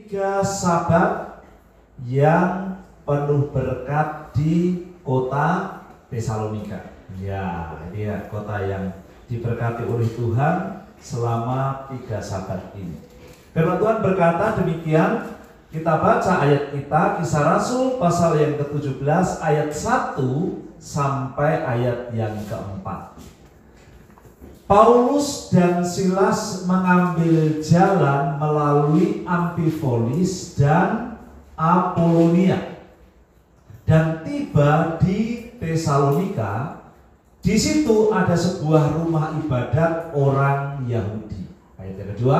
3 Sabat yang penuh berkat di kota Tesalonika. Ya, ini ya kota yang diberkati oleh Tuhan selama 3 Sabat ini. Firman Tuhan berkata demikian. Kita baca ayat kita, Kisah Rasul pasal yang ke-17 ayat 1 sampai ayat yang ke-4. Paulus dan Silas mengambil jalan melalui Amfipolis dan Apolonia dan tiba di Tesalonika. Di situ ada sebuah rumah ibadat orang Yahudi. Ayat yang kedua.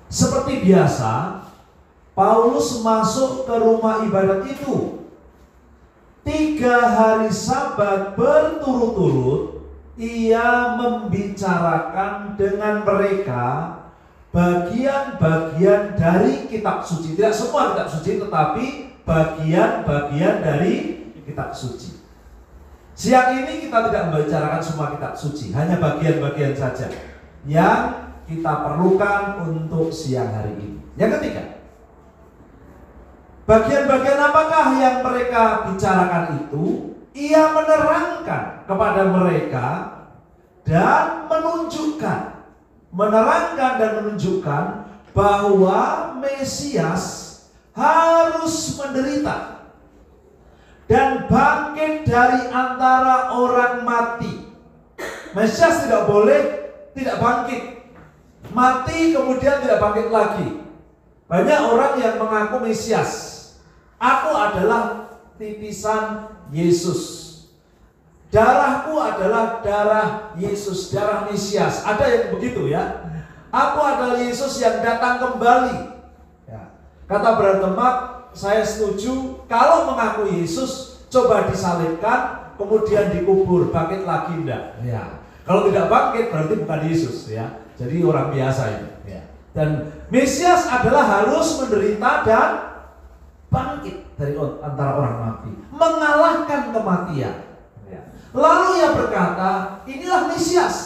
Seperti biasa, Paulus masuk ke rumah ibadat itu. 3 hari Sabat berturut-turut, ia membicarakan dengan mereka bagian-bagian dari kitab suci. Tidak semua kitab suci, tetapi bagian-bagian dari kitab suci. Siang ini kita tidak membicarakan semua kitab suci, hanya bagian-bagian saja yang kita perlukan untuk siang hari ini. Yang ketiga, bagian-bagian apakah yang mereka bicarakan itu? Ia menerangkan kepada mereka dan menerangkan dan menunjukkan bahwa Mesias harus menderita dan bangkit dari antara orang mati. Mesias tidak boleh tidak bangkit, mati kemudian tidak bangkit lagi. Banyak orang yang mengaku Mesias. Aku adalah titisan Yesus. Darahku adalah darah Yesus, darah Mesias. Ada yang begitu ya. Aku adalah Yesus yang datang kembali. Ya. Kata Brother Mark, saya setuju. Kalau mengaku Yesus, coba disalibkan, kemudian dikubur, bangkit lagi enggak? Ya. Kalau tidak bangkit berarti bukan Yesus ya. Jadi orang biasa itu ya. Dan Mesias adalah harus menderita dan bangkit dari antara orang mati, mengalahkan kematian ya. Lalu ia berkata, inilah Mesias,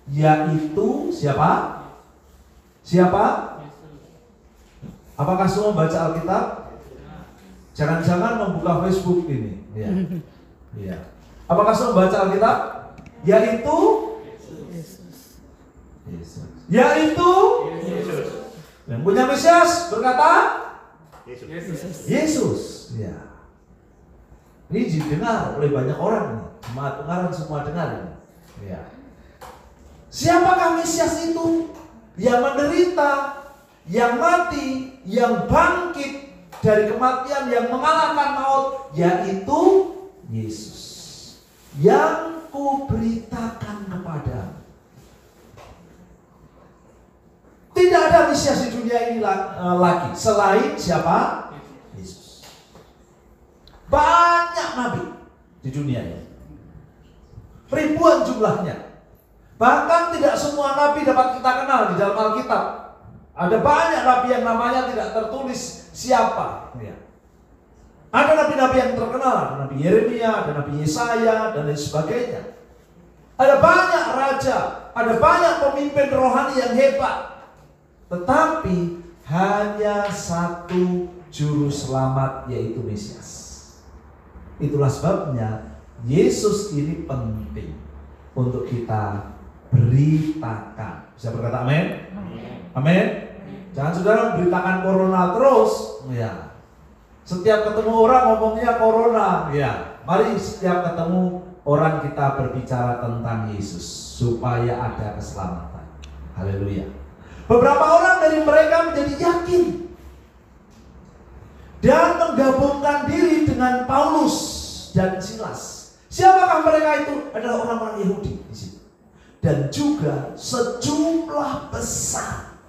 yaitu siapa? Siapa? Apakah semua baca Alkitab? Jangan-jangan membuka Facebook ini ya. Ya. Apakah semua baca Alkitab? Yaitu Yesus. Yaitu Yesus. Yang punya Mesias berkata Yesus. Yesus. Ya. Ini didengar oleh banyak orang nih. Jemaat pengarang semua dengar ini. Ya. Siapakah Mesias itu? Yang menderita, yang mati, yang bangkit dari kematian, yang mengalahkan maut, yaitu Yesus. Yang kuberitakan kepadamu. Tidak ada Mesias di dunia ini lagi selain siapa? Yesus. Banyak nabi di dunia ini, ribuan jumlahnya. Bahkan tidak semua nabi dapat kita kenal di dalam Alkitab. Ada banyak nabi yang namanya tidak tertulis siapa. Ada nabi-nabi yang terkenal, ada Nabi Yeremia, ada Nabi Yesaya, dan lain sebagainya. Ada banyak raja, ada banyak pemimpin rohani yang hebat. Tetapi hanya satu juru selamat, yaitu Mesias. Itulah sebabnya Yesus ini penting untuk kita beritakan. Bisa berkata amin? Amin. Jangan saudara beritakan corona terus. Ya. Setiap ketemu orang ngomongnya corona. Ya. Mari setiap ketemu orang kita berbicara tentang Yesus supaya ada keselamatan. Haleluya. Beberapa orang dari mereka menjadi yakin dan menggabungkan diri dengan Paulus dan Silas. Siapakah mereka itu? Adalah orang-orang Yahudi di situ. Dan juga sejumlah besar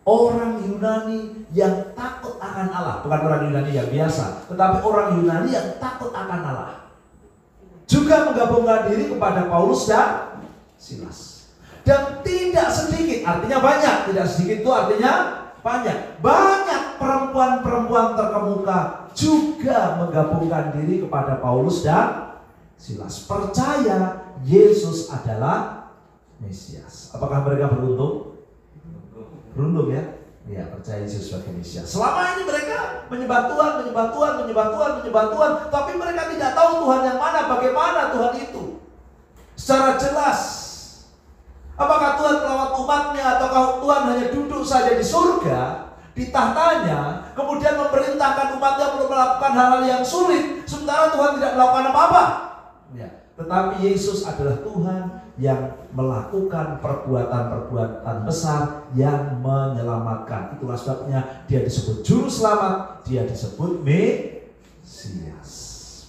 orang Yunani yang takut akan Allah. Bukan orang Yunani yang biasa, tetapi orang Yunani yang takut akan Allah. Juga menggabungkan diri kepada Paulus dan Silas. Dan tidak sedikit, artinya banyak. Tidak sedikit itu artinya banyak. Banyak perempuan-perempuan terkemuka juga menggabungkan diri kepada Paulus dan Silas. Percaya Yesus adalah Mesias. Apakah mereka beruntung? Beruntung ya. Ya, percaya Yesus sebagai Mesias. Selama ini mereka menyembah Tuhan, tapi mereka tidak tahu Tuhan yang mana, bagaimana Tuhan itu. Secara jelas, apakah Tuhan melawat umatnya, ataukah Tuhan hanya duduk saja di surga, di tahtanya, kemudian memerintahkan umatnya untuk melakukan hal-hal yang sulit, sementara Tuhan tidak melakukan apa-apa. Ya. Tetapi Yesus adalah Tuhan yang melakukan perbuatan-perbuatan besar yang menyelamatkan. Itulah sebabnya dia disebut juru selamat, dia disebut Mesias.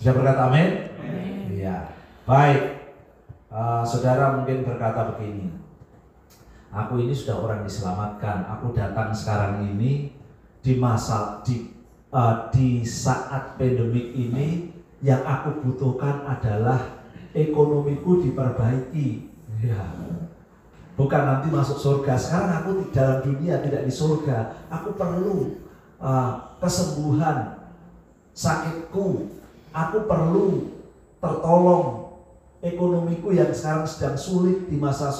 Bisa berkata amin? Iya. Baik. Saudara mungkin berkata begini, aku ini sudah orang diselamatkan, aku datang sekarang ini di saat pandemik ini, yang aku butuhkan adalah ekonomiku diperbaiki. Ya. Bukan nanti masuk surga. Sekarang aku di dalam dunia, tidak di surga. Aku perlu kesembuhan sakitku. Aku perlu tertolong ekonomiku yang sekarang sedang sulit di masa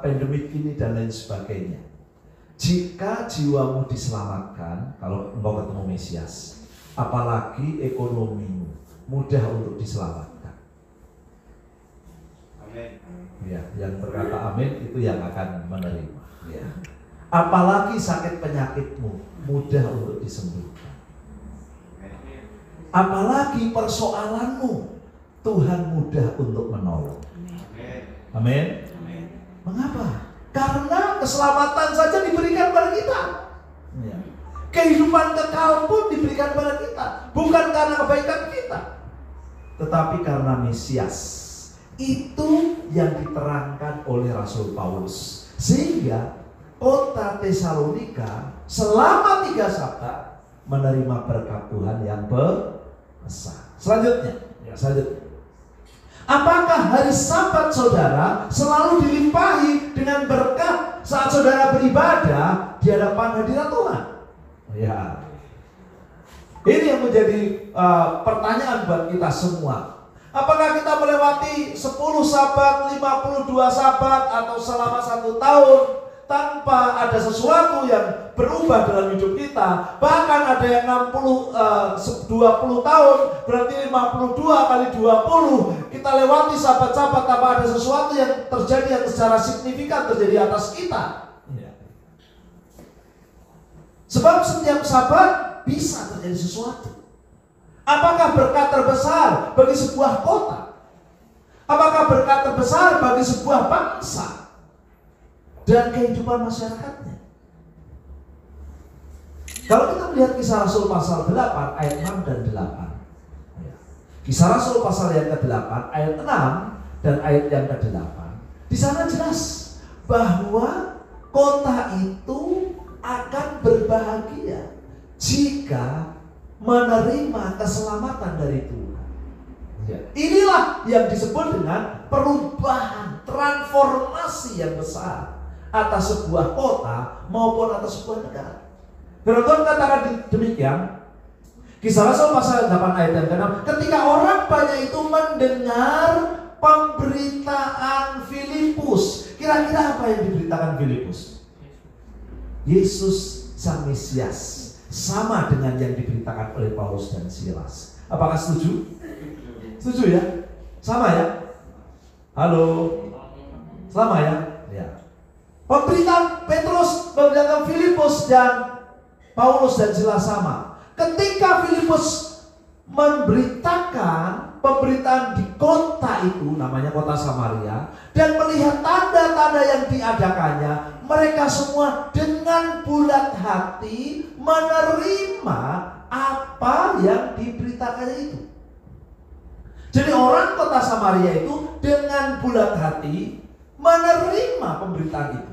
pandemik ini dan lain sebagainya. Jika jiwamu diselamatkan, kalau engkau ketemu Mesias, apalagi ekonomimu mudah untuk diselamatkan. Amin. Ya, yang berkata amin itu yang akan menerima. Ya. Apalagi sakit penyakitmu mudah untuk disembuhkan. Apalagi persoalanmu Tuhan mudah untuk menolong. Amin. Mengapa? Karena keselamatan saja diberikan pada kita. Ya. Kehidupan kekal pun diberikan pada kita, bukan karena kebaikan kita, tetapi karena Mesias. Itu yang diterangkan oleh Rasul Paulus, sehingga kota Tesalonika selama 3 Sabat menerima berkat Tuhan yang besar. Selanjutnya, apakah hari Sabat saudara selalu dilimpahi dengan berkat saat saudara beribadah di hadapan hadirat Tuhan? Ya, ini yang menjadi pertanyaan buat kita semua. Apakah kita melewati 10 Sabat, 52 Sabat, atau selama 1 tahun tanpa ada sesuatu yang berubah dalam hidup kita? Bahkan ada yang 20 tahun, berarti 52 kali 20 kita lewati Sabat-Sabat tanpa ada sesuatu yang terjadi yang secara signifikan terjadi atas kita. Sebab setiap Sabat bisa terjadi sesuatu. Apakah berkat terbesar bagi sebuah kota? Apakah berkat terbesar bagi sebuah bangsa dan kehidupan masyarakatnya? Kalau kita melihat Kisah Rasul pasal 8 ayat 6 dan 8. Kisah Rasul pasal yang ke-8 ayat 6 dan ayat yang ke-8. Di sana jelas bahwa kota itu akan berbahagia jika menerima keselamatan dari Tuhan. Ya. Inilah yang disebut dengan perubahan, transformasi yang besar atas sebuah kota maupun atas sebuah negara. Firman Tuhan katakan demikian. Kisah Rasul pasal 8 ayat yang ke-6. Ketika orang banyak itu mendengar pemberitaan Filipus. Kira-kira apa yang diberitakan Filipus? Yesus Sang Mesias. Sama dengan yang diberitakan oleh Paulus dan Silas. Apakah setuju? Setuju ya? Sama ya? Halo? Sama ya? Ya. Pemberitaan Petrus, pemberitaan Filipus dan Paulus dan Silas sama. Ketika Filipus memberitakan pemberitaan di kota itu, namanya kota Samaria, dan melihat tanda-tanda yang diadakannya, mereka semua dengan bulat hati menerima apa yang diberitakannya itu. Jadi orang kota Samaria itu dengan bulat hati menerima pemberitaan itu.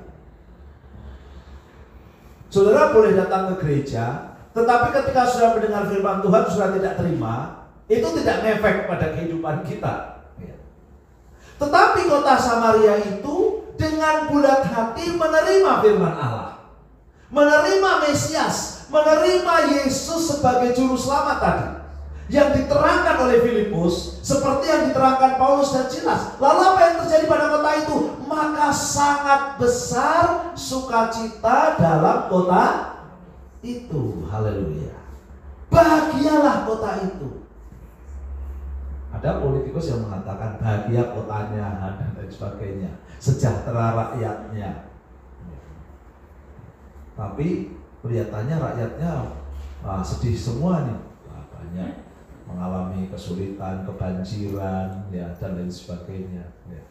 Saudara boleh datang ke gereja, tetapi ketika sudah mendengar firman Tuhan sudah tidak terima, itu tidak ngefek pada kehidupan kita. Tetapi kota Samaria itu dengan bulat hati menerima firman Allah, menerima Mesias, menerima Yesus sebagai juru selamat tadi. yang diterangkan oleh Filipus seperti yang diterangkan Paulus dan Silas. Lalu apa yang terjadi pada kota itu? Maka sangat besar sukacita dalam kota itu. Haleluya. Bahagialah kota itu. Ada politikus yang mengatakan bahagia kotanya dan lain sebagainya, sejahtera rakyatnya. Tapi kelihatannya rakyatnya sedih semua nih. Banyak mengalami kesulitan, kebanjiran, ya, dan lain sebagainya. Ya.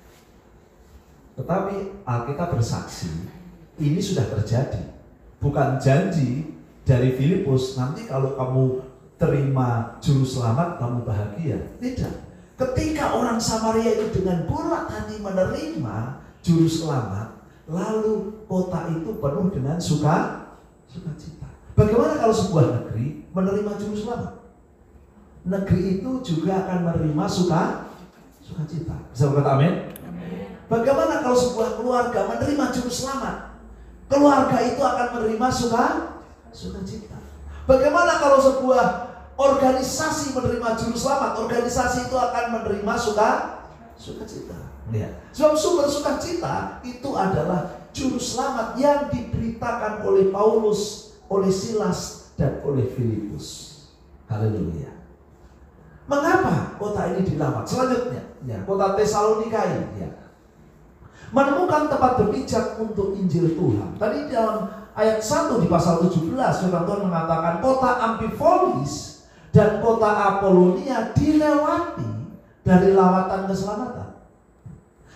Tetapi Alkitab bersaksi, ini sudah terjadi. Bukan janji dari Filipus, nanti kalau kamu terima juru selamat, kamu bahagia. Tidak. Ketika orang Samaria itu dengan bulat hati menerima juru selamat, lalu kota itu penuh dengan sukacita. Bagaimana kalau sebuah negeri menerima juru selamat? Negeri itu juga akan menerima sukacita. Bisa berkata amin? Bagaimana kalau sebuah keluarga menerima juru selamat? Keluarga itu akan menerima sukacita. Bagaimana kalau sebuah organisasi menerima juru selamat? Organisasi itu akan menerima sukacita. Ya. Sebab sumber sukacita itu adalah juru selamat yang diberitakan oleh Paulus, oleh Silas, dan oleh Filipus. Haleluya. Mengapa kota ini dilamat? Selanjutnya, ya, kota Tesalonika ini, ya, menemukan tempat berpijak untuk Injil Tuhan. Tadi dalam ayat 1 di pasal 17, firman Tuhan mengatakan kota Amfipolis dan kota Apolonia dilewati dari lawatan keselamatan.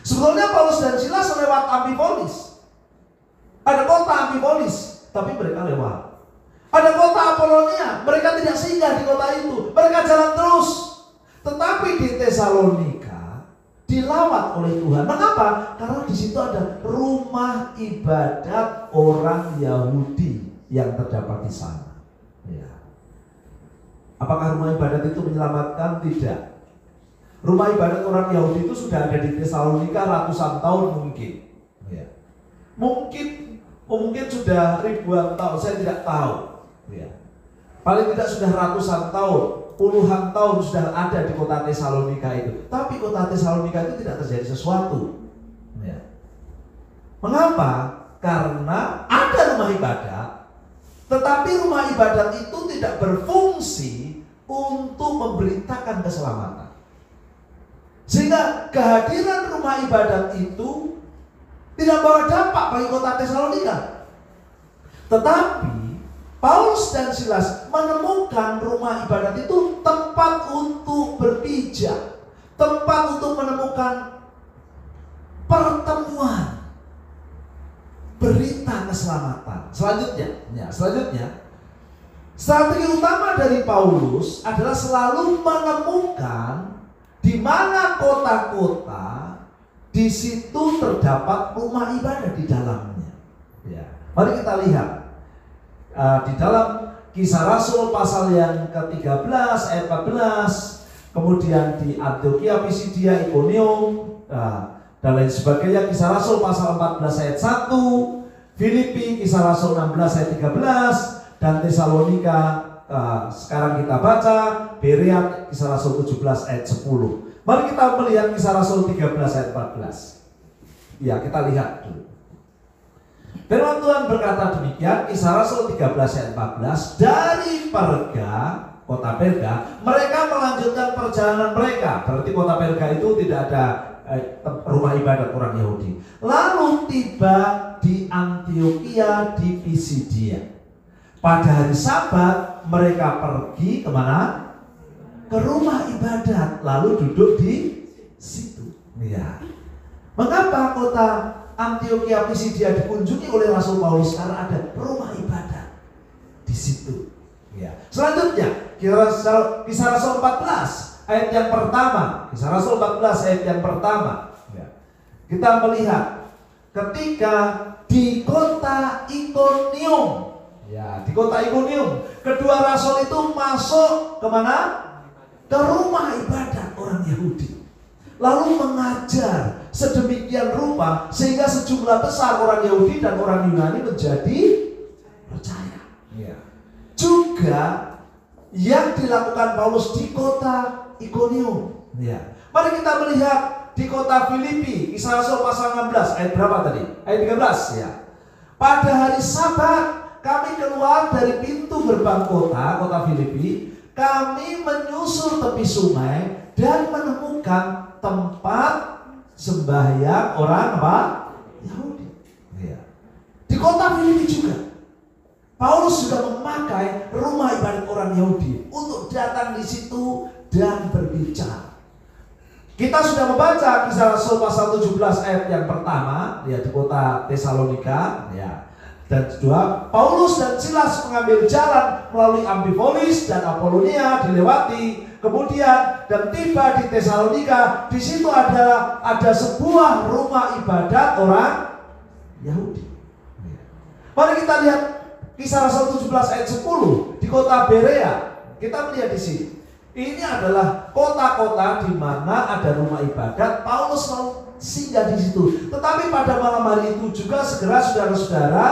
Sebetulnya Paulus dan Silas lewat Amfipolis. Ada kota Amfipolis, tapi mereka lewat. Ada kota Apolonia, mereka tidak singgah di kota itu. Mereka jalan terus. Tetapi di Tesalonika dilawat oleh Tuhan. Mengapa? Karena di situ ada rumah ibadat orang Yahudi yang terdapat di sana. Ya. Apakah rumah ibadat itu menyelamatkan? Tidak. Rumah ibadat orang Yahudi itu sudah ada di Tesalonika ratusan tahun mungkin. Ya. Mungkin sudah ribuan tahun, saya tidak tahu. Ya. Paling tidak sudah ratusan tahun, puluhan tahun sudah ada di kota Tesalonika itu. Tapi kota Tesalonika itu tidak terjadi sesuatu. Ya. Mengapa? Karena ada rumah ibadat, tetapi rumah ibadat itu tidak berfungsi untuk memberitakan keselamatan. Sehingga kehadiran rumah ibadat itu tidak bawa dampak bagi kota Tesalonika. Tetapi Paulus dan Silas menemukan rumah ibadat itu tempat untuk berpijak, tempat untuk menemukan pertemuan, berita keselamatan. Selanjutnya, strategi utama dari Paulus adalah selalu menemukan di mana kota-kota di situ terdapat rumah ibadah di dalamnya. Ya. Mari kita lihat. Di dalam Kisah Rasul pasal yang ke-13 ayat 14, kemudian di Antioquia, Pisidia, Ikonium, dan lain sebagainya. Kisah Rasul pasal 14 ayat 1, Filipi Kisah Rasul 16 ayat 13, dan Tesalonika sekarang kita baca Berea Kisah Rasul 17 ayat 10. Mari kita melihat Kisah Rasul 13 ayat 14. Ya, kita lihat dulu. Firman Tuhan berkata demikian, Kisah Rasul 13 ayat 14, dari Perga, kota Perga, mereka melanjutkan perjalanan mereka. Berarti kota Perga itu tidak ada rumah ibadat orang Yahudi. Lalu tiba di Antioquia di Pisidia. Pada hari Sabat mereka pergi kemana? Ke rumah ibadat, lalu duduk di situ. Ya. Mengapa kota Antioquia Pisidia dikunjungi oleh Rasul Paulus? Karena ada rumah ibadat di situ. Ya. Selanjutnya, Kisah Rasul 14 ayat yang pertama. Kisah Rasul 14 ayat yang pertama. Ya. Kita melihat ketika di kota Ikonium. Ya, di kota Ikonium, kedua rasul itu masuk kemana? Ke rumah ibadat orang Yahudi. Lalu mengajar sedemikian rupa sehingga sejumlah besar orang Yahudi dan orang Yunani menjadi percaya. Ya. Juga yang dilakukan Paulus di kota Ikonium. Ya. Mari kita melihat di kota Filipi, Kisah Rasul pasal 16 ayat berapa tadi? Ayat 13 ya. Pada hari Sabat kami keluar dari pintu gerbang kota Filipi. Kami menyusur tepi sungai dan menemukan tempat sembahyang orang apa? Yahudi. Ya. Di kota Filipi juga Paulus juga memakai rumah ibadat orang Yahudi untuk datang di situ dan berbicara. Kita sudah membaca Kisah Rasul pasal 17 ayat yang pertama ya, di kota Tesalonika ya. Dan kedua, Paulus dan Silas mengambil jalan melalui Amfipolis dan Apolonia dilewati, kemudian dan tiba di Tesalonika. Di situ ada sebuah rumah ibadat orang Yahudi. Mari kita lihat Kisah Rasul 17 ayat 10 di kota Berea. Kita melihat di sini. Ini adalah kota-kota di mana ada rumah ibadat. Paulus mau singgah di situ. Tetapi pada malam hari itu juga segera saudara-saudara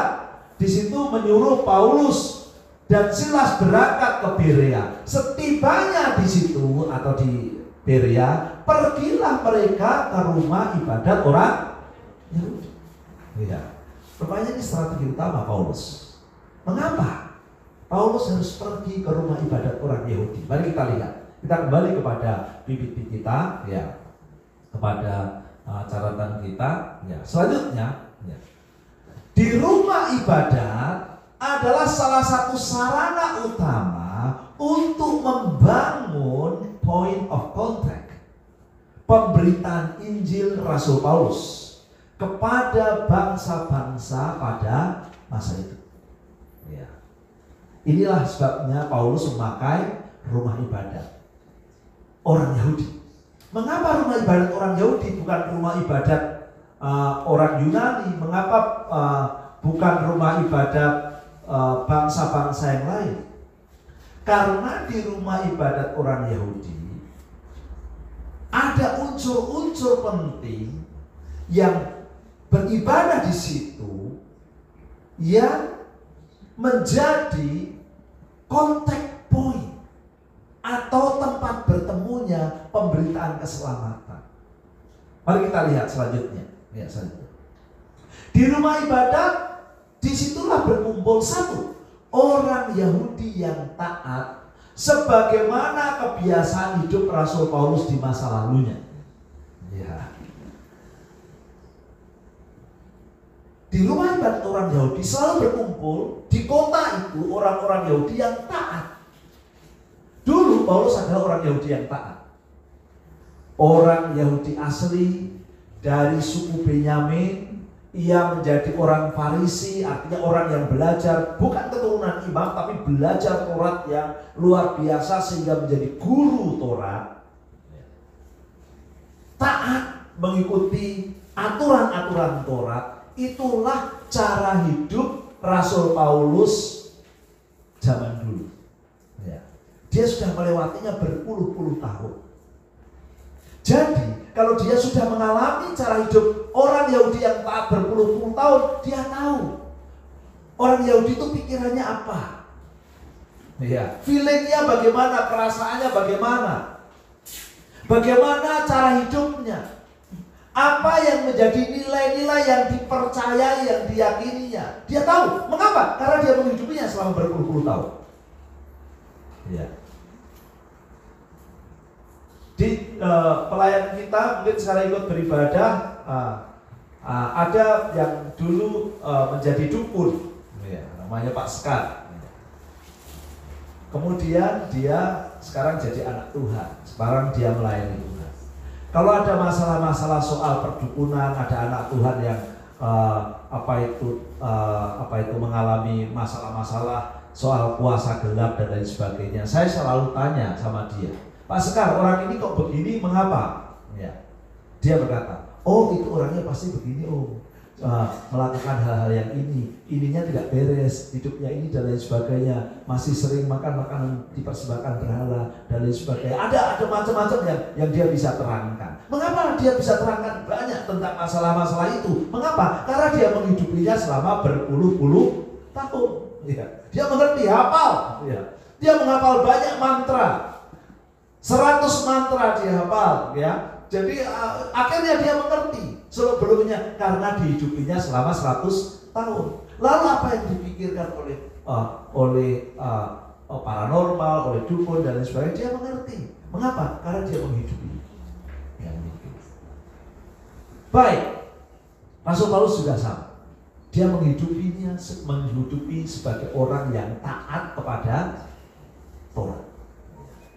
di situ menyuruh Paulus dan Silas berangkat ke Berea. Setibanya di situ atau di Berea, pergilah mereka ke rumah ibadat orang Yahudi. Ya. Rupanya ini strategi utama Paulus. Mengapa Paulus harus pergi ke rumah ibadat orang Yahudi? Mari kita lihat. Kita kembali kepada PPT kita, ya, kepada catatan kita. Ya. Selanjutnya, ya. Di rumah ibadat adalah salah satu sarana utama untuk membangun point of contact, pemberitaan Injil Rasul Paulus kepada bangsa-bangsa pada masa itu. Ya. Inilah sebabnya Paulus memakai rumah ibadat orang Yahudi. Mengapa rumah ibadat orang Yahudi bukan rumah ibadat orang Yunani? Mengapa bukan rumah ibadat bangsa-bangsa yang lain? Karena di rumah ibadat orang Yahudi ada unsur-unsur penting yang beribadah di situ yang menjadi contact point atau tempat bertemunya pemberitaan keselamatan. Mari kita lihat selanjutnya. Ya, selanjutnya. Di rumah ibadat disitulah berkumpul satu orang Yahudi yang taat sebagaimana kebiasaan hidup Rasul Paulus di masa lalunya. Ya. Di rumah ibadat orang Yahudi selalu berkumpul di kota itu orang-orang Yahudi yang taat. Dulu Paulus adalah orang Yahudi yang taat. Orang Yahudi asli dari suku Benyamin. Ia menjadi orang Farisi, artinya orang yang belajar, bukan keturunan imam, tapi belajar Taurat yang luar biasa sehingga menjadi guru Taurat. Taat mengikuti aturan-aturan Taurat. Itulah cara hidup Rasul Paulus zaman dulu. Ya. Dia sudah melewatinya berpuluh-puluh tahun. Jadi kalau dia sudah mengalami cara hidup orang Yahudi yang taat berpuluh-puluh tahun, dia tahu orang Yahudi itu pikirannya apa. Ya. Feelingnya bagaimana, perasaannya bagaimana, bagaimana cara hidupnya. Apa yang menjadi nilai-nilai yang dipercayai, yang diyakininya. Dia tahu. Mengapa? Karena dia menghidupinya selama berpuluh-puluh tahun. Ya. Di pelayan kita mungkin sekarang ikut beribadah, ada yang dulu menjadi dukun, ya, namanya Pak Sekar. Kemudian dia sekarang jadi anak Tuhan. Sekarang dia melayani Tuhan. Kalau ada masalah-masalah soal perdukunan, ada anak Tuhan yang apa itu mengalami masalah-masalah soal kuasa gelap dan lain sebagainya, saya selalu tanya sama dia, Pak Sekar, orang ini kok begini, mengapa? Ya. Dia berkata, oh itu orangnya pasti begini, melakukan hal-hal yang ininya tidak beres, hidupnya ini dan lain sebagainya, masih sering makan makanan dipersembahkan berhala dan lain sebagainya. Ada macam-macam yang dia bisa terangkan. Mengapa dia bisa terangkan banyak tentang masalah-masalah itu? Mengapa? Karena dia menghidupinya selama berpuluh-puluh tahun. Ya. Dia mengerti, hafal. Ya. Dia menghafal banyak mantra. 100 mantra dia hafal, ya. Jadi akhirnya dia mengerti seluk-beluknya karena dihidupinya selama 100 tahun. Lalu apa yang dipikirkan oleh paranormal, oleh dukun dan lain sebagainya, dia mengerti. Mengapa? Karena dia menghidupi. Ya, baik, Rasul Paulus juga sama. Dia menghidupi sebagai orang yang taat kepada Taurat.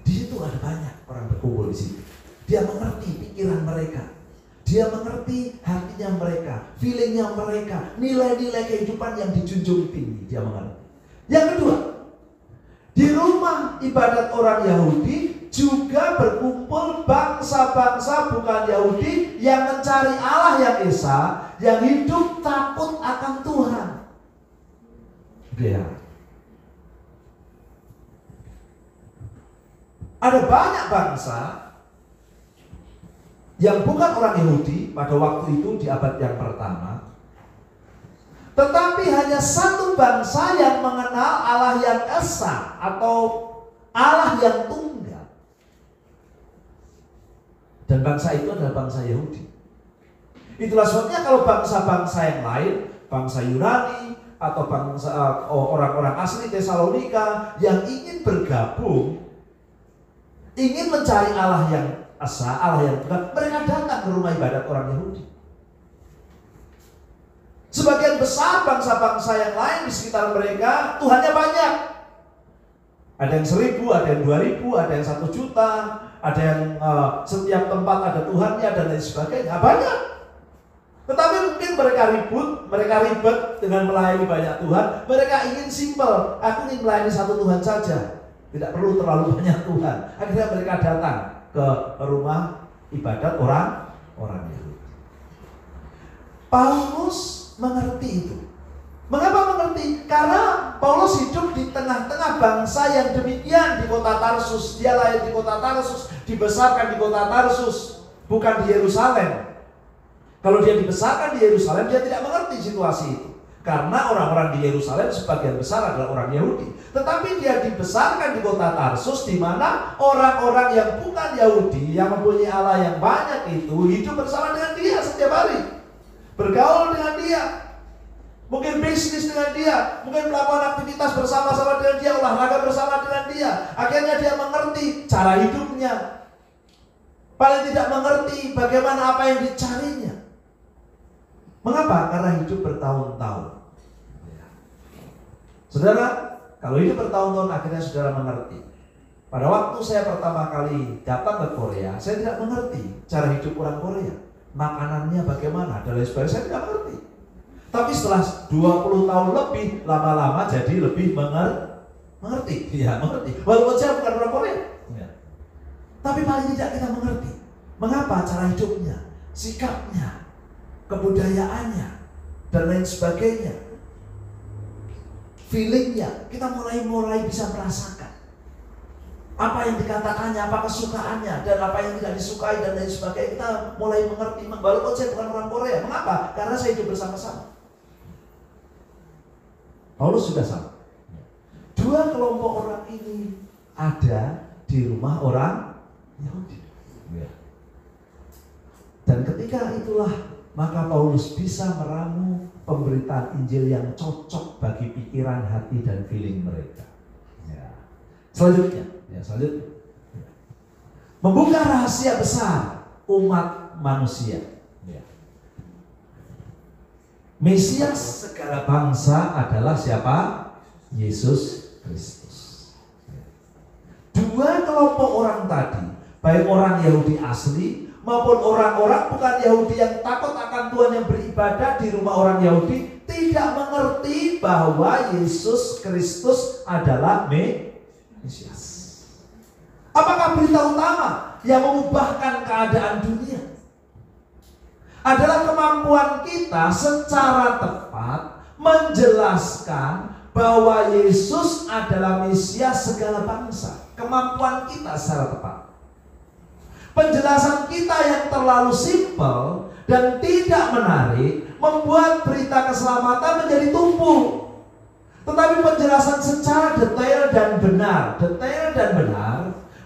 Di situ ada banyak orang berkumpul di situ. Dia mengerti pikiran mereka. Dia mengerti hatinya mereka, feelingnya mereka, nilai-nilai kehidupan yang dijunjung tinggi. Dia mengerti. Yang kedua, di rumah ibadat orang Yahudi juga berkumpul bangsa-bangsa bukan Yahudi yang mencari Allah yang esa, yang hidup takut akan Tuhan. Ya. Ada banyak bangsa yang bukan orang Yahudi pada waktu itu di abad yang pertama, tetapi hanya satu bangsa yang mengenal Allah yang esa atau Allah yang tunggal. Dan bangsa itu adalah bangsa Yahudi. Itulah sebabnya kalau bangsa-bangsa yang lain, bangsa Yunani atau bangsa orang-orang asli Tesalonika yang ingin bergabung, ingin mencari Allah yang esa, Allah yang tunggal, mereka datang ke rumah ibadat orang Yahudi. Sebagian besar bangsa-bangsa yang lain di sekitar mereka Tuhannya banyak. Ada yang 1.000, ada yang 2.000, ada yang 1 juta, ada yang setiap tempat ada Tuhannya dan lain sebagainya. Banyak. Tetapi mungkin mereka ribet dengan melayani banyak Tuhan. Mereka ingin simple, aku ingin melayani satu Tuhan saja, tidak perlu terlalu banyak Tuhan. Akhirnya mereka datang ke rumah ibadat orang Yahudi. Paulus mengerti itu. Mengapa mengerti? Karena Paulus hidup di tengah-tengah bangsa yang demikian di kota Tarsus. Dia lahir di kota Tarsus, dibesarkan di kota Tarsus, bukan di Yerusalem. Kalau dia dibesarkan di Yerusalem, dia tidak mengerti situasi itu. Karena orang-orang di Yerusalem sebagian besar adalah orang Yahudi. Tetapi dia dibesarkan di kota Tarsus, di mana orang-orang yang bukan Yahudi, yang mempunyai Allah yang banyak itu, hidup bersama dengan dia setiap hari. Bergaul dengan dia, mungkin bisnis dengan dia, mungkin melakukan aktivitas bersama-sama dengan dia, olahraga bersama dengan dia. Akhirnya dia mengerti cara hidupnya. Paling tidak mengerti bagaimana apa yang dicarinya. Mengapa? Karena hidup bertahun-tahun. Saudara, kalau hidup bertahun-tahun akhirnya saudara mengerti. Pada waktu saya pertama kali datang ke Korea, saya tidak mengerti cara hidup orang Korea. Makanannya bagaimana dan lain sebagainya, saya tidak mengerti. Tapi setelah 20 tahun lebih, lama-lama jadi lebih mengerti. Ya, mengerti. Walaupun saya bukan orang Korea. Ya. Tapi paling tidak kita mengerti. Mengapa cara hidupnya, sikapnya, kebudayaannya, dan lain sebagainya. Feelingnya, kita mulai bisa merasakan. Apa yang dikatakannya, apa kesukaannya, dan apa yang tidak disukai, dan lain sebagainya. Kita mulai mengerti. Walaupun saya bukan orang Korea. Mengapa? Karena saya hidup bersama-sama. Paulus juga sama. 2 kelompok orang ini ada di rumah orang Yahudi. Dan ketika itulah maka Paulus bisa meramu pemberitaan Injil yang cocok bagi pikiran, hati, dan feeling mereka. Selanjutnya. Membuka rahasia besar umat manusia. Mesias segala bangsa adalah siapa? Yesus Kristus. 2 kelompok orang tadi, baik orang Yahudi asli maupun orang-orang bukan Yahudi yang takut akan Tuhan, yang beribadah di rumah orang Yahudi, tidak mengerti bahwa Yesus Kristus adalah Mesias. Apakah berita utama yang mengubahkan keadaan dunia? Adalah kemampuan kita secara tepat menjelaskan bahwa Yesus adalah Mesias segala bangsa. Kemampuan kita secara tepat. Penjelasan kita yang terlalu simpel dan tidak menarik membuat berita keselamatan menjadi tumpul. Tetapi penjelasan secara detail dan benar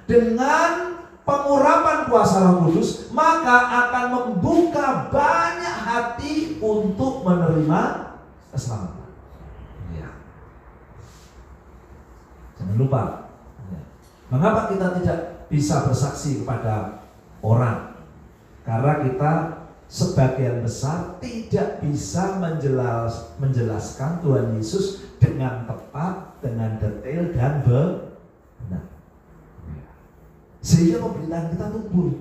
dengan pengurapan kuasa Roh Kudus, maka akan membuka banyak hati untuk menerima keselamatan. Ya. Jangan lupa, ya. Mengapa kita tidak bisa bersaksi kepada orang? Karena kita sebagian besar tidak bisa menjelaskan Tuhan Yesus dengan tepat, dengan detail dan benar. Sehingga pemberitaan kita tumbuh.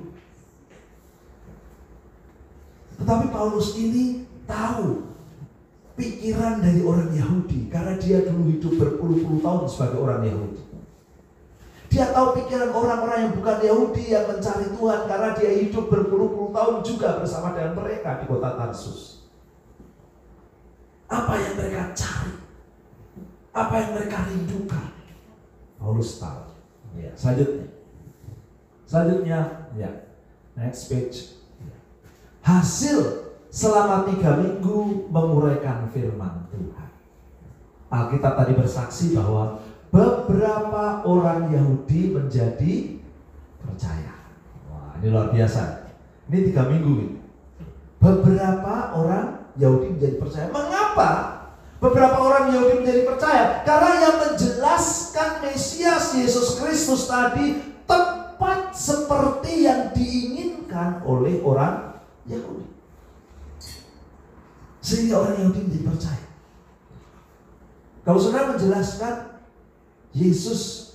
Tetapi Paulus ini tahu pikiran dari orang Yahudi, karena dia dulu hidup berpuluh-puluh tahun sebagai orang Yahudi. Dia tahu pikiran orang-orang yang bukan Yahudi yang mencari Tuhan, karena dia hidup berpuluh-puluh tahun juga bersama dengan mereka di kota Tarsus. Apa yang mereka cari, apa yang mereka rindukan, Paulus tahu. Ya, Selanjutnya, ya, next page. Hasil selama 3 minggu menguraikan firman Tuhan. Alkitab tadi bersaksi bahwa beberapa orang Yahudi menjadi percaya. Wah, ini luar biasa. Ini 3 minggu ini. Beberapa orang Yahudi menjadi percaya. Mengapa beberapa orang Yahudi menjadi percaya? Karena yang menjelaskan Mesias Yesus Kristus tadi tepat seperti yang diinginkan oleh orang Yahudi. Sehingga orang Yahudi menjadi percaya. Kalau saudara menjelaskan Yesus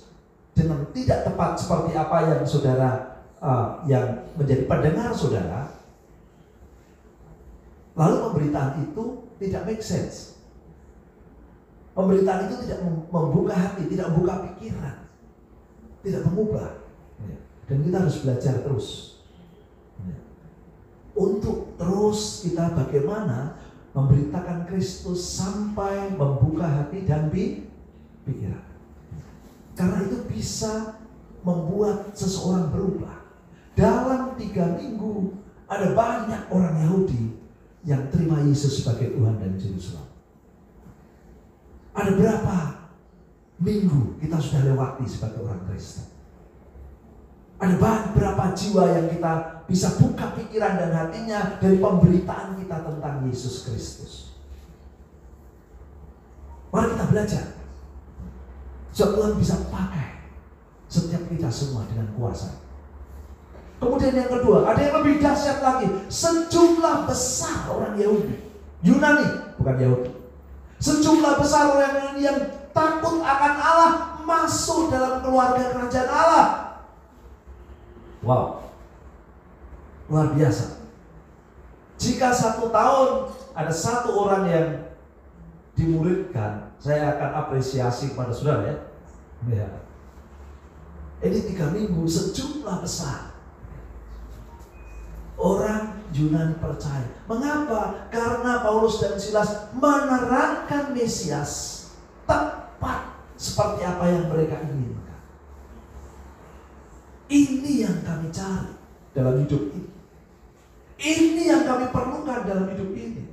dengan tidak tepat seperti apa yang saudara yang menjadi pendengar saudara, lalu pemberitaan itu tidak make sense. Pemberitaan itu tidak membuka hati, tidak membuka pikiran, tidak mengubah. Dan kita harus belajar terus untuk terus kita bagaimana memberitakan Kristus sampai membuka hati dan pikiran. Karena itu bisa membuat seseorang berubah. Dalam 3 minggu ada banyak orang Yahudi yang terima Yesus sebagai Tuhan dan Juru Selamat. Ada berapa minggu kita sudah lewati sebagai orang Kristen? Ada berapa jiwa yang kita bisa buka pikiran dan hatinya dari pemberitaan kita tentang Yesus Kristus? Mari kita belajar. So, Tuhan bisa pakai setiap kita semua dengan kuasa. Kemudian yang kedua, ada yang lebih dahsyat lagi. Sejumlah besar orang Yunani, bukan Yahudi. Sejumlah besar orang Yunani yang takut akan Allah masuk dalam keluarga kerajaan Allah. Wow, luar biasa. Jika 1 tahun ada 1 orang yang dimuridkan, saya akan apresiasi kepada saudara ya. Ini 3 minggu sejumlah besar orang Yunani percaya. Mengapa? Karena Paulus dan Silas menerangkan Mesias tepat seperti apa yang mereka inginkan. Ini yang kami cari dalam hidup ini. Ini yang kami perlukan dalam hidup ini.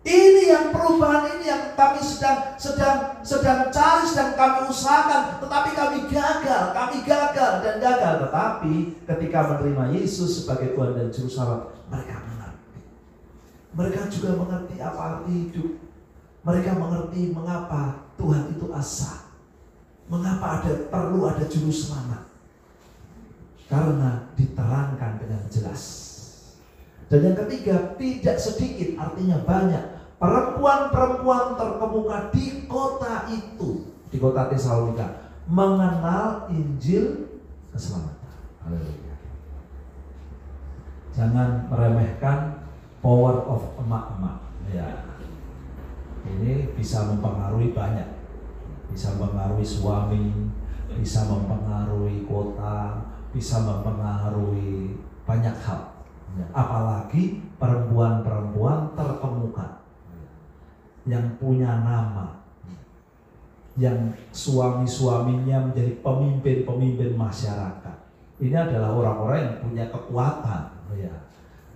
Ini yang perubahan ini yang kami sedang cari, sedang kami usahakan, tetapi kami gagal dan gagal. Tetapi ketika menerima Yesus sebagai Tuhan dan Juru Selamat, mereka mengerti. Mereka juga mengerti apa arti hidup. Mereka mengerti mengapa Tuhan itu asa. Mengapa perlu ada Juru Selamat. Karena diterangkan dengan jelas. Dan yang ketiga, tidak sedikit, artinya banyak perempuan-perempuan terkemuka di kota itu, di kota Tesalonika, mengenal Injil keselamatan. Haleluya. Jangan meremehkan power of emak-emak. Ya, ini bisa mempengaruhi banyak, bisa mempengaruhi suami, bisa mempengaruhi kota, bisa mempengaruhi banyak hal. Apalagi perempuan-perempuan terkemuka yang punya nama, yang suami-suaminya menjadi pemimpin-pemimpin masyarakat. Ini adalah orang-orang yang punya kekuatan, ya,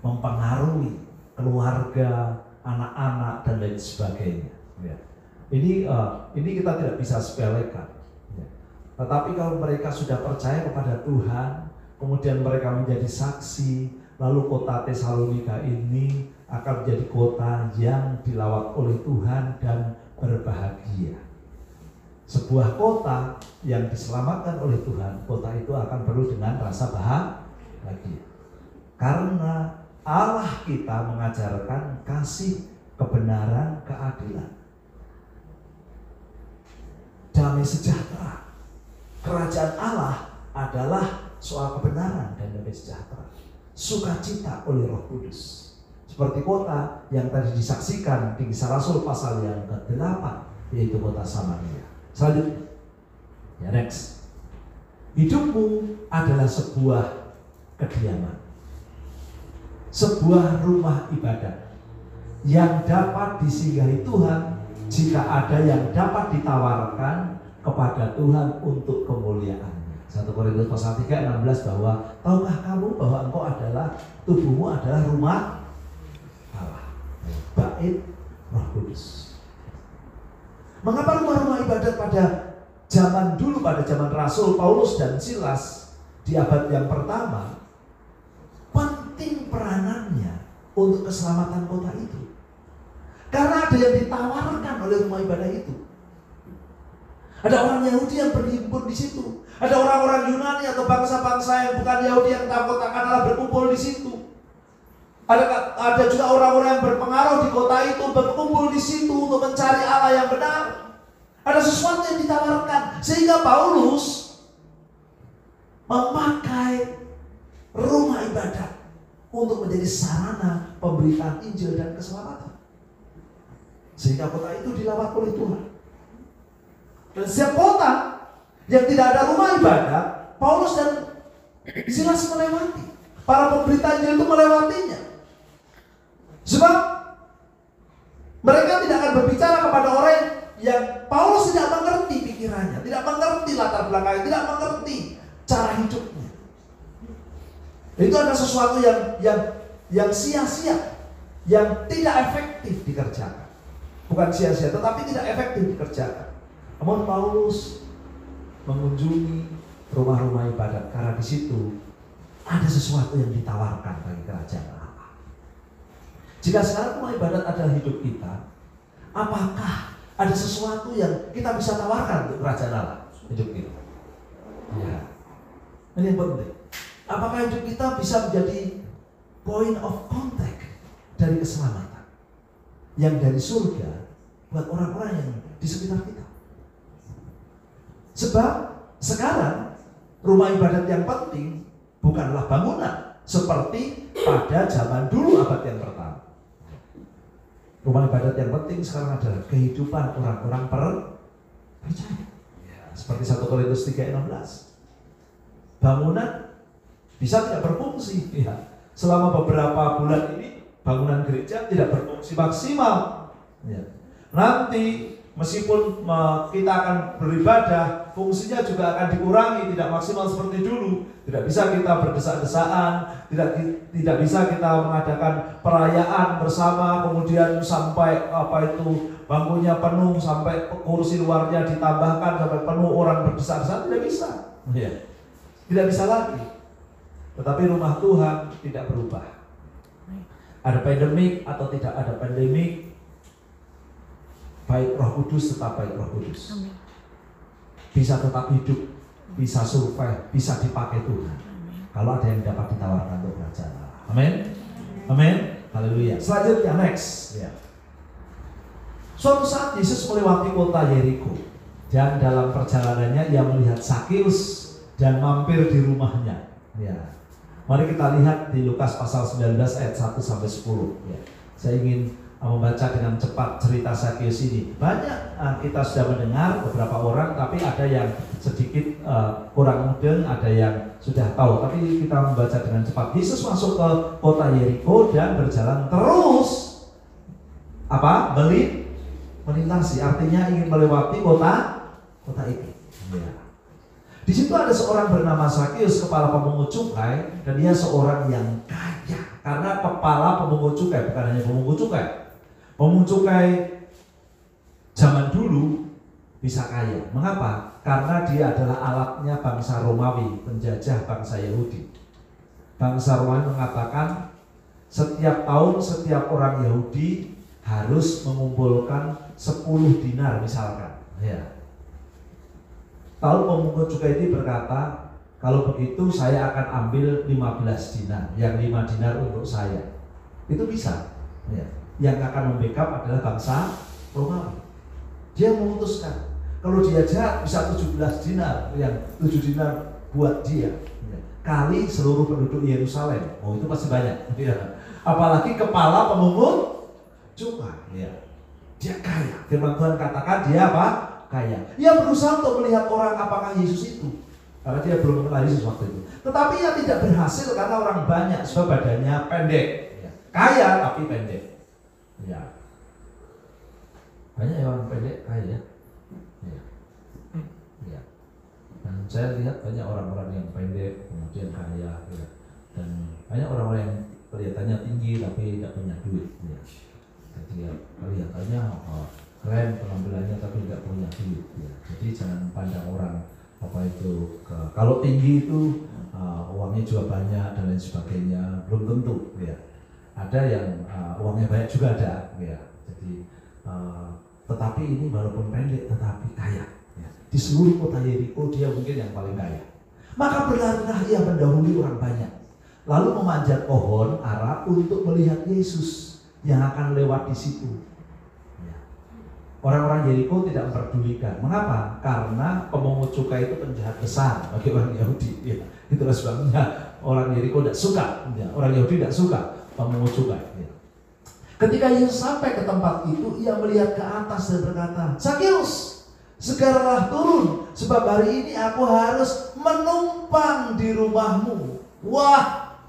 mempengaruhi keluarga, anak-anak dan lain sebagainya. Ya. Ini kita tidak bisa sepelekan. Tetapi kalau mereka sudah percaya kepada Tuhan, kemudian mereka menjadi saksi, lalu kota Tesalonika ini akan menjadi kota yang dilawat oleh Tuhan dan berbahagia. Sebuah kota yang diselamatkan oleh Tuhan, kota itu akan penuh dengan rasa bahagia. Karena Allah kita mengajarkan kasih, kebenaran, keadilan, damai sejahtera. Kerajaan Allah adalah soal kebenaran dan damai sejahtera, sukacita oleh Roh Kudus. Seperti kota yang tadi disaksikan di Kisah Rasul pasal yang ke-8, yaitu kota Samaria. Selanjutnya, next. Hidupmu adalah sebuah kediaman, sebuah rumah ibadah yang dapat disinggahi Tuhan jika ada yang dapat ditawarkan kepada Tuhan untuk kemuliaannya. 1 Korintus pasal 3:16 bahwa tahukah kamu bahwa engkau adalah, tubuhmu adalah rumah Allah, bait Roh Kudus. Mengapa rumah-rumah ibadat pada zaman dulu, pada zaman Rasul Paulus dan Silas di abad yang pertama, penting peranannya untuk keselamatan kota itu? Karena ada yang ditawarkan oleh rumah ibadah itu. Ada orang Yahudi yang berhimpun di situ. Ada orang-orang Yunani atau bangsa-bangsa yang bukan Yahudi yang takut akan Allah berkumpul di situ. Ada juga orang-orang yang berpengaruh di kota itu berkumpul di situ untuk mencari Allah yang benar. Ada sesuatu yang ditawarkan sehingga Paulus memakai rumah ibadat untuk menjadi sarana pemberitaan Injil dan keselamatan. Sehingga kota itu dilawat oleh Tuhan. Dan setiap kota yang tidak ada rumah ibadat, Paulus dan Silas melewati. Para pemberita Injil itu melewatinya. Sebab mereka tidak akan berbicara kepada orang yang Paulus tidak mengerti pikirannya, tidak mengerti latar belakangnya, tidak mengerti cara hidupnya. Itu adalah sesuatu yang sia-sia, yang tidak efektif dikerjakan. Bukan sia-sia, tetapi tidak efektif dikerjakan. Namun Paulus mengunjungi rumah-rumah ibadat karena di situ ada sesuatu yang ditawarkan bagi kerajaan Allah. Jika sekarang rumah ibadat adalah hidup kita, apakah ada sesuatu yang kita bisa tawarkan untuk kerajaan Allah hidup kita? Ya, ini yang penting. Apakah hidup kita bisa menjadi point of contact dari keselamatan yang dari surga buat orang-orang yang di sekitar kita? Sebab sekarang rumah ibadat yang penting bukanlah bangunan seperti pada zaman dulu abad yang pertama. Rumah ibadat yang penting sekarang adalah kehidupan orang-orang percaya. Seperti 1 Korintus 3:16. Bangunan bisa tidak berfungsi. Ya. Selama beberapa bulan ini bangunan gereja tidak berfungsi maksimal. Ya. Nanti meskipun kita akan beribadah, fungsinya juga akan dikurangi, tidak maksimal seperti dulu. Tidak bisa kita berdesak-desaan, tidak bisa kita mengadakan perayaan bersama, kemudian sampai bangkunya penuh, sampai kursi luarnya ditambahkan sampai penuh orang berdesak-desakan, tidak bisa. Ya. Tidak bisa lagi. Tetapi rumah Tuhan tidak berubah. Ada pandemik atau tidak ada pandemik, baik Roh Kudus tetap baik Roh Kudus. Amin. Bisa tetap hidup, bisa survive, bisa dipakai Tuhan. Amin. Kalau ada yang dapat ditawarkan untuk kerajaan Allah. Amin. Amin. Haleluya. Selanjutnya next. Ya. Suatu saat Yesus melewati kota Yeriko dan dalam perjalanannya ia melihat Zakeus dan mampir di rumahnya. Ya. Mari kita lihat di Lukas pasal 19 ayat 1 sampai 10. Ya. Saya ingin membaca dengan cepat cerita Zakeus ini. Banyak kita sudah mendengar beberapa orang, tapi ada yang sedikit kurang mudeng, ada yang sudah tahu. Tapi kita membaca dengan cepat. Yesus masuk ke kota Yeriko dan berjalan terus melintasi, artinya ingin melewati kota itu. Ya. Di situ ada seorang bernama Zakeus, kepala pemungut cukai, dan dia seorang yang kaya. Karena kepala pemungut cukai, bukan hanya pemungut cukai. Pemungut cukai zaman dulu bisa kaya. Mengapa? Karena dia adalah alatnya bangsa Romawi, penjajah bangsa Yahudi. Bangsa Romawi mengatakan setiap tahun setiap orang Yahudi harus mengumpulkan 10 dinar misalkan. Ya. Lalu pemungut cukai ini berkata, kalau begitu saya akan ambil 15 dinar, yang 5 dinar untuk saya. Itu bisa. Ya. Yang akan membackup adalah bangsa Romawi. Dia memutuskan, kalau dia jahat bisa 17 dinar, yang 7 dinar buat dia. Ya. Kali seluruh penduduk Yerusalem. Oh, itu pasti banyak. Ya. Apalagi kepala pemungut cukai. Ya. Dia kaya. Firman Tuhan katakan dia apa? Kaya. Ia berusaha untuk melihat orang apakah Yesus itu, karena dia belum mengenal Yesus waktu itu. Tetapi ia tidak berhasil karena orang banyak, sebab badannya pendek. Ya. Kaya tapi pendek. Ya. Banyak orang pendek kaya. Ya. Ya. Dan saya lihat banyak orang-orang yang pendek kemudian kaya. Ya. Dan banyak orang-orang yang kelihatannya tinggi tapi tidak punya duit. Ya. Jadi kelihatannya keren penampilannya tapi nggak punya duit. Ya. Jadi jangan pandang orang apa itu kalau tinggi itu uangnya juga banyak dan lain sebagainya, belum tentu. Ya. Ada yang uangnya banyak juga ada. Ya. Jadi tetapi ini walaupun pendek tetapi kaya. Ya. Di seluruh kota Yeriko dia mungkin yang paling kaya. Maka berlarilah ia mendahului orang banyak, lalu memanjat pohon ara untuk melihat Yesus yang akan lewat di situ. Orang-orang Yeriko tidak memperdulikan. Mengapa? Karena pemungut cukai itu penjahat besar bagi orang Yahudi. Ya, itulah sebabnya orang Yeriko tidak suka. Ya, orang Yahudi tidak suka pemungut cukai. Ya. Ketika Yesus sampai ke tempat itu, ia melihat ke atas dan berkata, Sakeus, segeralah turun, sebab hari ini aku harus menumpang di rumahmu. Wah,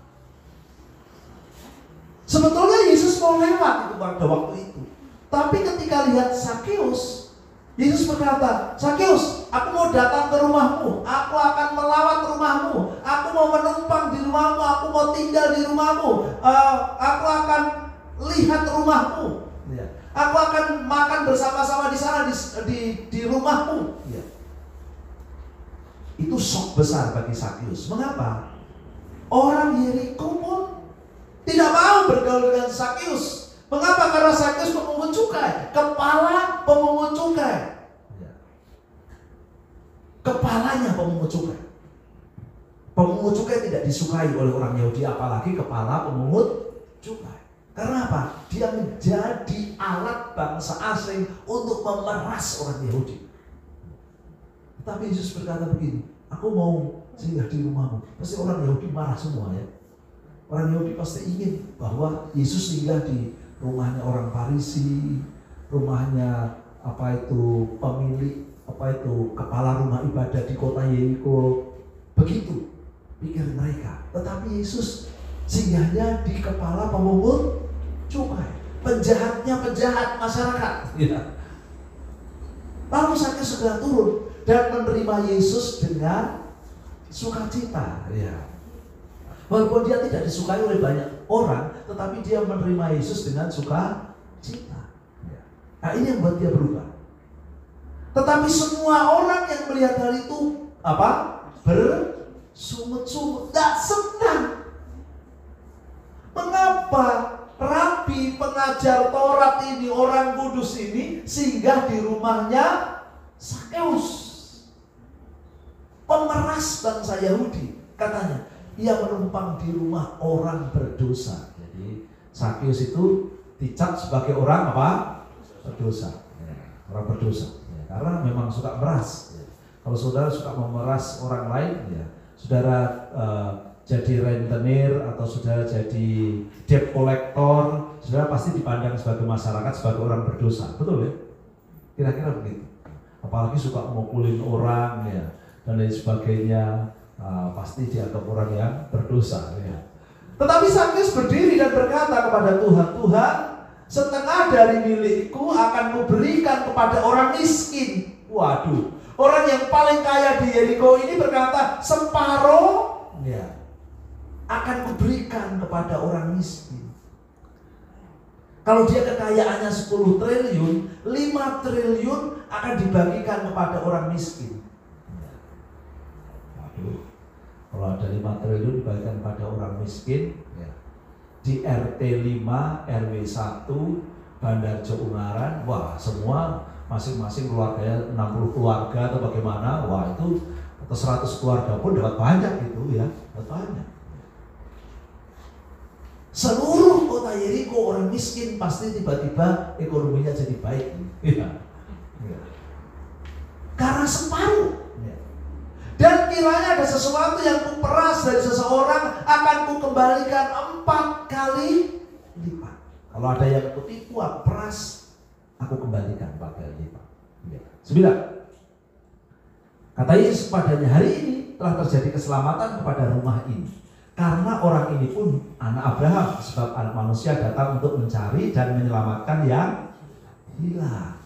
sebetulnya Yesus mau lewat itu pada waktu itu. Tapi ketika lihat Sakeus, Yesus berkata, Sakeus, aku mau datang ke rumahmu, aku akan melawat rumahmu, aku mau menumpang di rumahmu, aku mau tinggal di rumahmu, aku akan lihat rumahmu, aku akan makan bersama-sama di sana di rumahmu. Itu shock besar bagi Sakeus. Mengapa? Orang Yeriko pun tidak mau bergaul dengan Sakeus. Mengapa? Karena Sakeus pemungut cukai, kepala pemungut cukai. Kepalanya pemungut cukai. Pemungut cukai tidak disukai oleh orang Yahudi, apalagi kepala pemungut cukai. Karena apa? Dia menjadi alat bangsa asing untuk memeras orang Yahudi. Tapi Yesus berkata begini, aku mau singgah di rumahmu. Pasti orang Yahudi marah semua ya. Orang Yahudi pasti ingin bahwa Yesus singgah di rumahnya orang Farisi, rumahnya pemilik kepala rumah ibadah di kota Yeriko. Begitu pikir mereka. Tetapi Yesus singgahnya di kepala pemungut cukai, penjahat masyarakat. Ya. Lalu Sakeus segera turun dan menerima Yesus dengan sukacita. Ya. Walaupun dia tidak disukai oleh banyak orang, tetapi dia menerima Yesus dengan sukacita. Nah, ini yang buat dia berubah. Tetapi semua orang yang melihat hal itu bersungut-sungut, tidak senang. Mengapa rabi pengajar Taurat ini, orang kudus ini singgah di rumahnya Sakeus, pemeras bangsa Yahudi? Katanya ia menumpang di rumah orang berdosa. Jadi Sakeus itu dicap sebagai orang berdosa. Orang berdosa. Karena memang suka meras. Kalau saudara suka memeras orang lain, saudara jadi rentenir atau saudara jadi debt collector, saudara pasti dipandang sebagai masyarakat sebagai orang berdosa. Betul ya? Kira-kira begitu. Apalagi suka memukulin orang dan lain sebagainya. Pasti dianggap orang yang berdosa. Tetapi Sakeus berdiri dan berkata kepada Tuhan, Tuhan, setengah dari milikku akan kuberikan kepada orang miskin. Waduh, orang yang paling kaya di Yeriko ini berkata, separuh akan kuberikan kepada orang miskin. Kalau dia kekayaannya 10 triliun, 5 triliun akan dibagikan kepada orang miskin. Waduh, kalau ada 5 triliun dibagikan kepada orang miskin, ya. Di RT 5, RW 1, Bandarjo Ungaran, wah semua masing-masing keluarganya 60 keluarga atau bagaimana, wah itu atau 100 keluarga pun dapat banyak gitu ya, dapat banyak. Seluruh kota Yeriko orang miskin pasti tiba-tiba ekonominya jadi baik, ya. Karena separuh. Dan kiranya ada sesuatu yang kuperas dari seseorang akan kukembalikan 4 kali lipat. Kalau ada yang kutipu, aku peras, aku kembalikan 4 kali lipat. 9. Kata Yesus padanya, hari ini telah terjadi keselamatan kepada rumah ini. Karena orang ini pun anak Abraham, sebab anak manusia datang untuk mencari dan menyelamatkan yang hilang.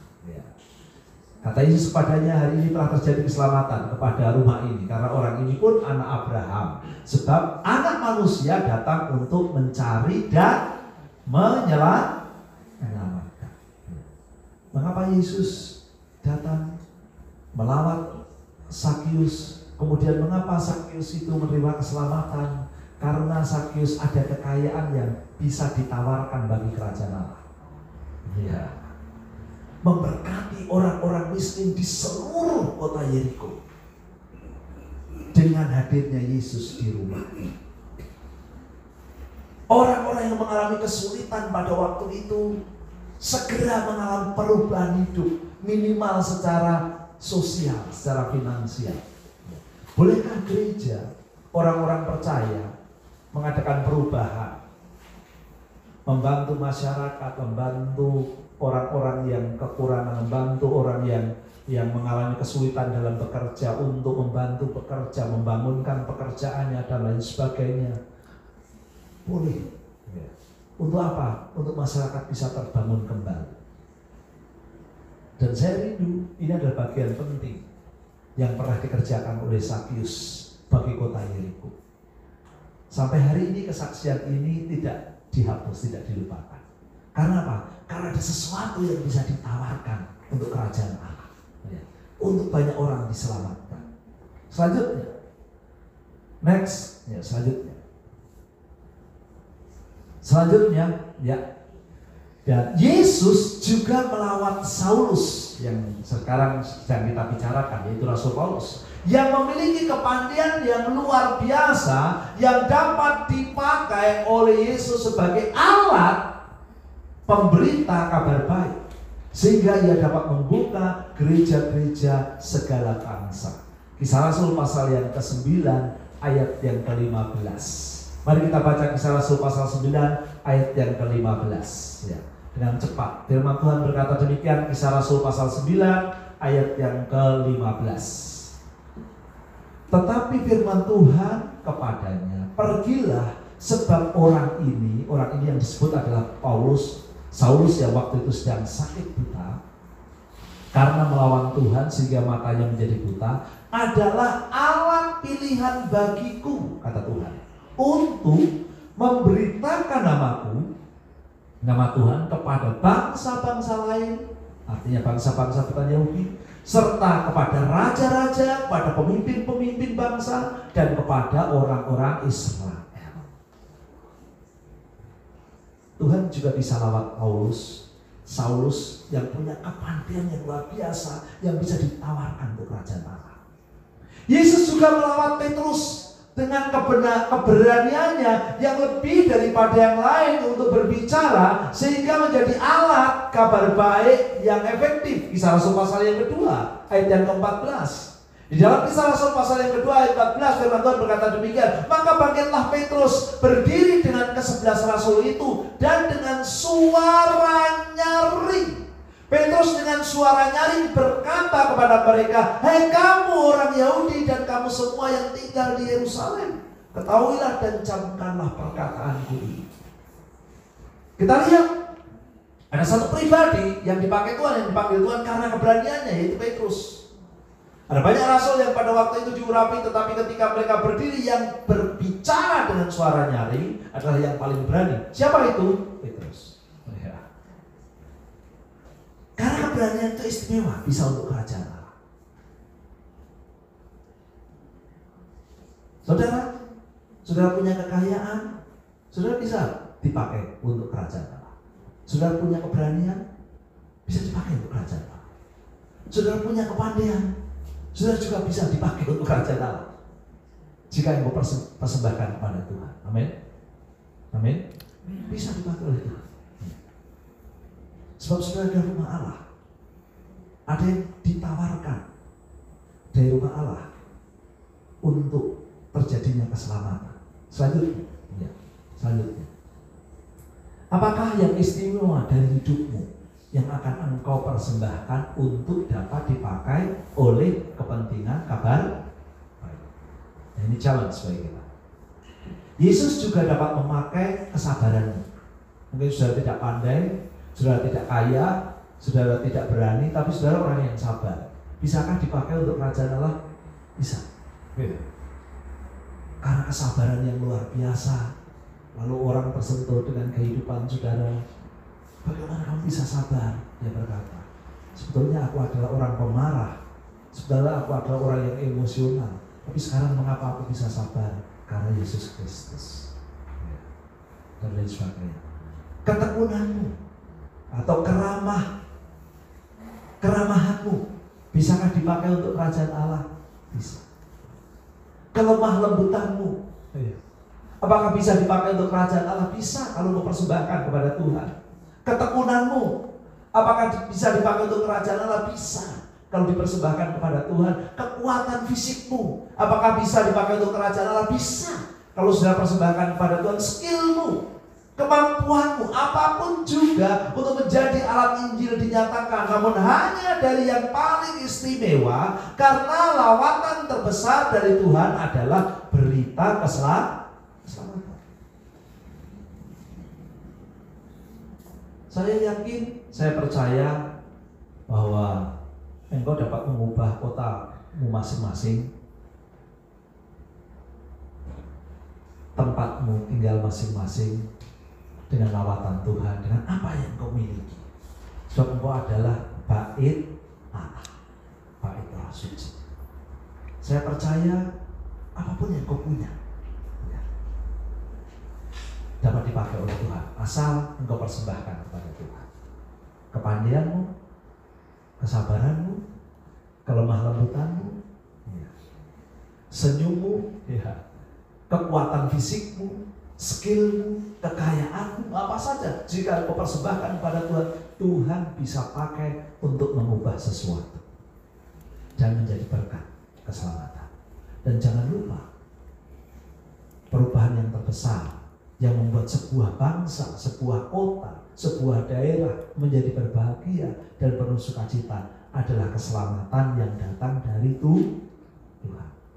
Kata Yesus padanya, hari ini telah terjadi keselamatan kepada rumah ini. Karena orang ini pun anak Abraham, sebab anak manusia datang untuk mencari dan menyelamatkan. Mengapa Yesus datang melawat Sakius? Kemudian mengapa Sakius itu menerima keselamatan? Karena Sakius ada kekayaan yang bisa ditawarkan bagi kerajaan Allah. Ya. Memberkati orang-orang miskin di seluruh kota Yeriko dengan hadirnya Yesus di rumah ini. Orang-orang yang mengalami kesulitan pada waktu itu segera mengalami perubahan hidup, minimal secara sosial, secara finansial. Bolehkah gereja, orang-orang percaya mengadakan perubahan, membantu masyarakat, membantu orang-orang yang kekurangan, membantu orang yang mengalami kesulitan dalam bekerja, untuk membantu bekerja, membangunkan pekerjaannya dan lain sebagainya? Boleh. Untuk apa? Untuk masyarakat bisa terbangun kembali. Dan saya rindu, ini adalah bagian penting yang pernah dikerjakan oleh Sakius bagi kota Yeriko. Sampai hari ini kesaksian ini tidak dihapus, tidak dilupakan. Karena apa? Karena ada sesuatu yang bisa ditawarkan untuk kerajaan Allah, ya. Untuk banyak orang diselamatkan. Selanjutnya, next, ya, selanjutnya, ya. Dan Yesus juga melawat Saulus yang sekarang sedang kita bicarakan, yaitu Rasul Paulus, yang memiliki kepandaian yang luar biasa yang dapat dipakai oleh Yesus sebagai alat pemberita kabar baik, sehingga ia dapat membuka gereja-gereja segala bangsa. Kisah Rasul pasal yang ke-9 ayat yang ke-15. Mari kita baca Kisah Rasul pasal 9 ayat yang ke-15, ya, dengan cepat. Firman Tuhan berkata demikian, Kisah Rasul pasal 9 ayat yang ke-15. Tetapi firman Tuhan kepadanya, pergilah, sebab orang ini yang disebut adalah Saulus yang waktu itu sedang sakit buta karena melawan Tuhan sehingga matanya menjadi buta, adalah alat pilihan bagiku, kata Tuhan, untuk memberitakan nama Tuhan kepada bangsa-bangsa lain, artinya bangsa-bangsa bukan Yahudi, serta kepada raja-raja, kepada pemimpin-pemimpin bangsa, dan kepada orang-orang Israel. Tuhan juga bisa lawat Saulus yang punya kepandaian yang luar biasa yang bisa ditawarkan untuk kerajaan Allah. Yesus juga melawat Petrus dengan keberaniannya yang lebih daripada yang lain untuk berbicara, sehingga menjadi alat kabar baik yang efektif. Kisah Rasul pasal yang kedua ayat yang ke-14. Di dalam Kisah Rasul pasal yang kedua ayat 14, firman Tuhan berkata demikian, maka bangkitlah Petrus berdiri dengan ke-11 rasul itu, dan dengan suara nyaring, Petrus dengan suara nyaring berkata kepada mereka, hai kamu orang Yahudi dan kamu semua yang tinggal di Yerusalem, ketahuilah dan camkanlah perkataanku ini. Kita lihat ada satu pribadi yang dipakai Tuhan, yang dipanggil Tuhan karena keberaniannya, yaitu Petrus. Ada banyak rasul yang pada waktu itu diurapi, tetapi ketika mereka berdiri, yang berbicara dengan suara nyaring adalah yang paling berani. Siapa itu? Petrus. Ya. Karena keberanian itu istimewa, bisa untuk kerajaan Allah. Saudara punya kekayaan, saudara bisa dipakai untuk kerajaan Allah. Saudara punya keberanian, bisa dipakai untuk kerajaan Allah. Saudara punya kepandaian, saudara juga bisa dipakai untuk kerajaan Allah. Jika yang mau persembahkan kepada Tuhan. Amin. Amin. Bisa dipakai oleh Tuhan. Sebab saudara dari rumah Allah, ada yang ditawarkan dari rumah Allah untuk terjadinya keselamatan. Selanjutnya, apakah yang istimewa dari hidupmu yang akan engkau persembahkan untuk dapat dipakai oleh kepentingan kabar baik? Nah, ini challenge bagi kita. Yesus juga dapat memakai kesabaranmu. Mungkin saudara tidak pandai, saudara tidak kaya, saudara tidak berani, tapi saudara orang yang sabar. Bisakah dipakai untuk kerajaan Allah? Bisa. Karena kesabaran yang luar biasa, lalu orang tersentuh dengan kehidupan saudara. Bagaimana kamu bisa sabar? Dia berkata, sebetulnya aku adalah orang pemarah, sebetulnya aku adalah orang yang emosional, tapi sekarang mengapa aku bisa sabar? Karena Yesus Kristus. Dan lain sebagainya. Ketekunanmu atau keramahanmu bisakah dipakai untuk kerajaan Allah? Bisa. Kelemah lembutanmu, apakah bisa dipakai untuk kerajaan Allah? Bisa, kalau mempersembahkan kepada Tuhan. Ketekunanmu, apakah bisa dipakai untuk kerajaan Allah? Bisa, kalau dipersembahkan kepada Tuhan. Kekuatan fisikmu, apakah bisa dipakai untuk kerajaan Allah? Bisa, kalau sudah persembahkan kepada Tuhan. Skillmu, kemampuanmu, apapun juga untuk menjadi alat Injil dinyatakan. Namun hanya dari yang paling istimewa, karena lawatan terbesar dari Tuhan adalah berita keselamatan. Saya yakin, saya percaya bahwa engkau dapat mengubah kotamu masing-masing, tempatmu tinggal masing-masing, dengan lawatan Tuhan, dengan apa yang kau miliki. Sebab engkau adalah bait Allah, bait Allah suci. Saya percaya apapun yang kau punya dapat dipakai oleh Tuhan, asal engkau persembahkan kepada Tuhan. Kepandaianmu, kesabaranmu, kelemah lembutanmu, senyummu, kekuatan fisikmu, skillmu, kekayaanmu, apa saja, jika kau persembahkan kepada Tuhan, Tuhan bisa pakai untuk mengubah sesuatu dan menjadi berkat keselamatan. Dan jangan lupa, perubahan yang terbesar yang membuat sebuah bangsa, sebuah kota, sebuah daerah menjadi berbahagia dan penuh sukacita adalah keselamatan yang datang dari Tuhan.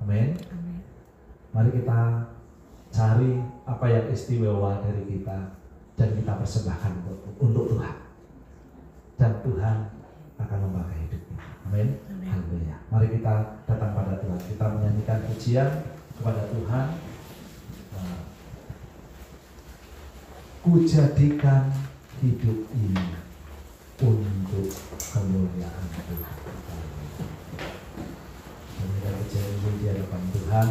Amin. Mari kita cari apa yang istimewa dari kita dan kita persembahkan untuk Tuhan, dan Tuhan akan memakai hidup kita. Amin. Haleluya. Mari kita datang pada Tuhan, kita menyanyikan pujian kepada Tuhan. Ku jadikan hidup ini untuk kemuliaan Tuhan. Dan kita pujian di hadapan Tuhan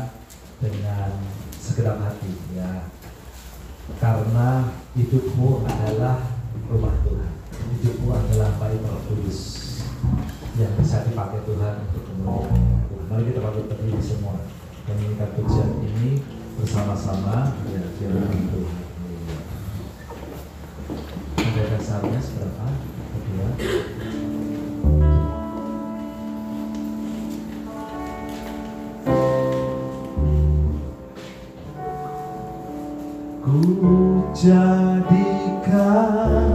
dengan segenap hati, ya, karena hidupmu adalah rumah Tuhan, hidupmu adalah bait Roh Kudus yang bisa dipakai Tuhan untuk kemuliaan Tuhan. Mari kita patut berdiri semua dan menyanyikan pujian ini bersama-sama, ya, firman Tuhan. Ada dasarnya seberapa? Kedua. Ku jadikan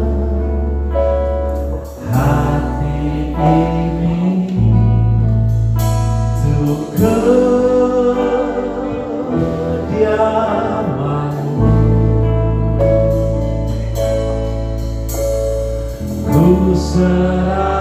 hati ini untuk kediamanmu. Ku serahkan